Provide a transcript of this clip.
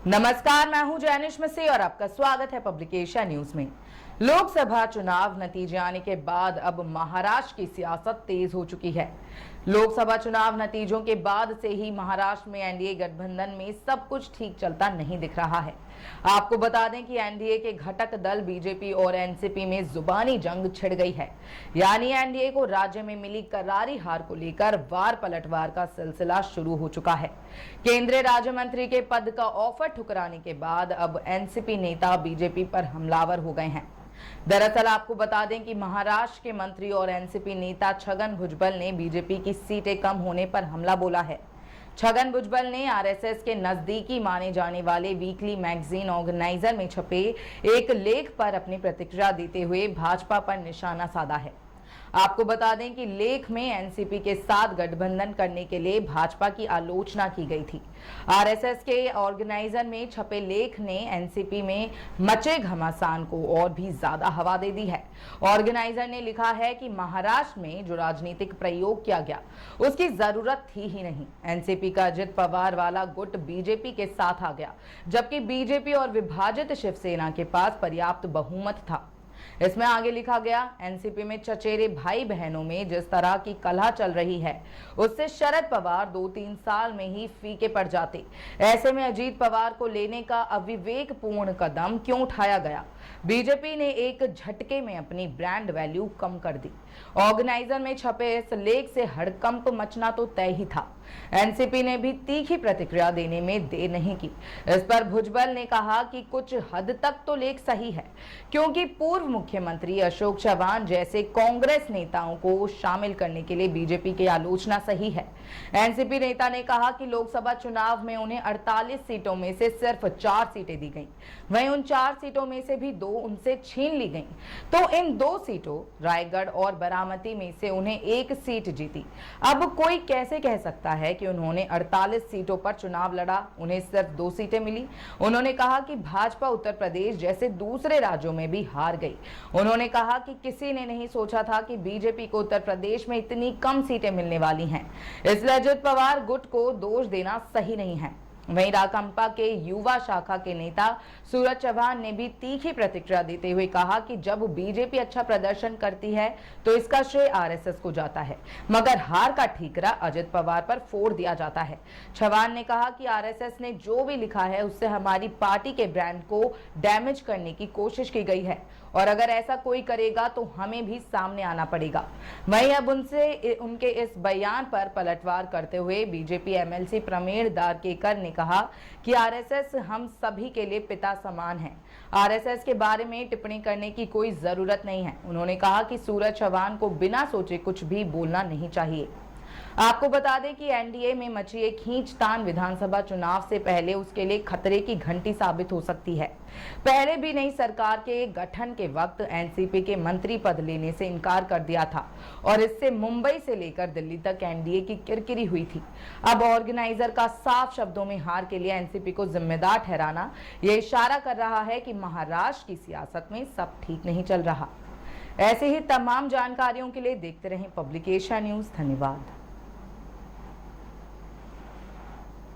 नमस्कार, मैं हूं जैनिश मसीह और आपका स्वागत है पब्लिकेशन न्यूज में। लोकसभा चुनाव नतीजे आने के बाद अब महाराष्ट्र की सियासत तेज हो चुकी है। लोकसभा चुनाव नतीजों के बाद से ही महाराष्ट्र में एनडीए गठबंधन में सब कुछ ठीक चलता नहीं दिख रहा है। आपको बता दें कि एनडीए के घटक दल बीजेपी और एनसीपी में जुबानी जंग छिड़ गई है। यानी एनडीए को राज्य में मिली करारी हार को लेकर वार पलटवार का सिलसिला शुरू हो चुका है। केंद्रीय राज्य मंत्री के पद का ऑफर ठुकराने के बाद अब एनसीपी नेता बीजेपी पर हमलावर हो गए हैं। दरअसल आपको बता दें कि महाराष्ट्र के मंत्री और एनसीपी नेता छगन भुजबल ने बीजेपी की सीटें कम होने पर हमला बोला है। छगन भुजबल ने आरएसएस के नजदीकी माने जाने वाले वीकली मैगजीन ऑर्गेनाइजर में छपे एक लेख पर अपनी प्रतिक्रिया देते हुए भाजपा पर निशाना साधा है। आपको बता दें कि लेख में एनसीपी के साथ गठबंधन करने के लिए भाजपा की आलोचना की गई थी। आरएसएस के ऑर्गेनाइजर में छपे लेख ने एनसीपी में मचे घमासान को और भी ज्यादा हवा दे दी है। ऑर्गेनाइजर ने लिखा है कि महाराष्ट्र में जो राजनीतिक प्रयोग किया गया उसकी जरूरत थी ही नहीं। एनसीपी का अजित पवार वाला गुट बीजेपी के साथ आ गया, जबकि बीजेपी और विभाजित शिवसेना के पास पर्याप्त बहुमत था। इसमें आगे लिखा गया, एनसीपी में चचेरे भाई बहनों में जिस तरह की कलह चल रही है उससे शरद पवार 2-3 साल में ही फीके पड़ जाते। ऐसे में अजीत पवार को लेने का अविवेकपूर्ण कदम क्यों उठाया गया? बीजेपी ने एक झटके में अपनी ब्रांड वैल्यू कम कर दी। ऑर्गेनाइजर में छपे इस लेख से हड़कंप मचना तो तय ही था। एनसीपी ने भी तीखी प्रतिक्रिया देने में देर नहीं की। इस पर भुजबल ने कहा कि कुछ हद तक तो लेख सही है, क्योंकि पूर्व मुख्यमंत्री अशोक चव्हाण जैसे कांग्रेस नेताओं को शामिल करने के लिए बीजेपी की आलोचना सही है। एनसीपी नेता ने कहा कि लोकसभा चुनाव में उन्हें 48 सीटों में से सिर्फ 4 सीटें दी गईं। वहीं उन 4 सीटों में से भी 2 उनसे छीन ली गईं। तो इन 2 सीटों रायगढ़ और बारामती में से उन्हें 1 सीट जीती। अब कोई कैसे कह सकता है कि उन्होंने 48 सीटों पर चुनाव लड़ा, उन्हें सिर्फ 2 सीटें मिली। उन्होंने कहा कि भाजपा उत्तर प्रदेश जैसे दूसरे राज्यों में भी हार गई। उन्होंने कहा कि किसी ने नहीं सोचा था कि बीजेपी को उत्तर प्रदेश में इतनी कम सीटें मिलने वाली हैं, इसलिए अजित पवार गुट को दोष देना सही नहीं है। वहीं राकांपा के युवा शाखा के नेता सूरज चौहान ने भी तीखी प्रतिक्रिया देते हुए कहा कि जब बीजेपी अच्छा प्रदर्शन करती है तो इसका श्रेय आरएसएस को जाता है, मगर हार का ठीकरा अजित पवार पर फोड़ दिया जाता है। चौहान ने कहा कि आरएसएस ने जो भी लिखा है उससे हमारी पार्टी के ब्रांड को डैमेज करने की कोशिश की गई है और अगर ऐसा कोई करेगा तो हमें भी सामने आना पड़ेगा। वहीं अब उनके इस बयान पर पलटवार करते हुए बीजेपी एमएलसी प्रवीण दारकेकर ने कहा कि आरएसएस हम सभी के लिए पिता समान है। आरएसएस के बारे में टिप्पणी करने की कोई जरूरत नहीं है। उन्होंने कहा कि सूरज चौहान को बिना सोचे कुछ भी बोलना नहीं चाहिए। आपको बता दें कि एनडीए में मची एक खींचतान विधानसभा चुनाव से पहले उसके लिए खतरे की घंटी साबित हो सकती है। पहले भी नई सरकार के गठन के वक्त एनसीपी के मंत्री पद लेने से इनकार कर दिया था और इससे मुंबई से लेकर दिल्ली तक एनडीए की किरकिरी हुई थी। अब ऑर्गेनाइजर का साफ शब्दों में हार के लिए एनसीपी को जिम्मेदार ठहराना यह इशारा कर रहा है कि महाराष्ट्र की सियासत में सब ठीक नहीं चल रहा। ऐसे ही तमाम जानकारियों के लिए देखते रहें पब्लिकेशन न्यूज। धन्यवाद।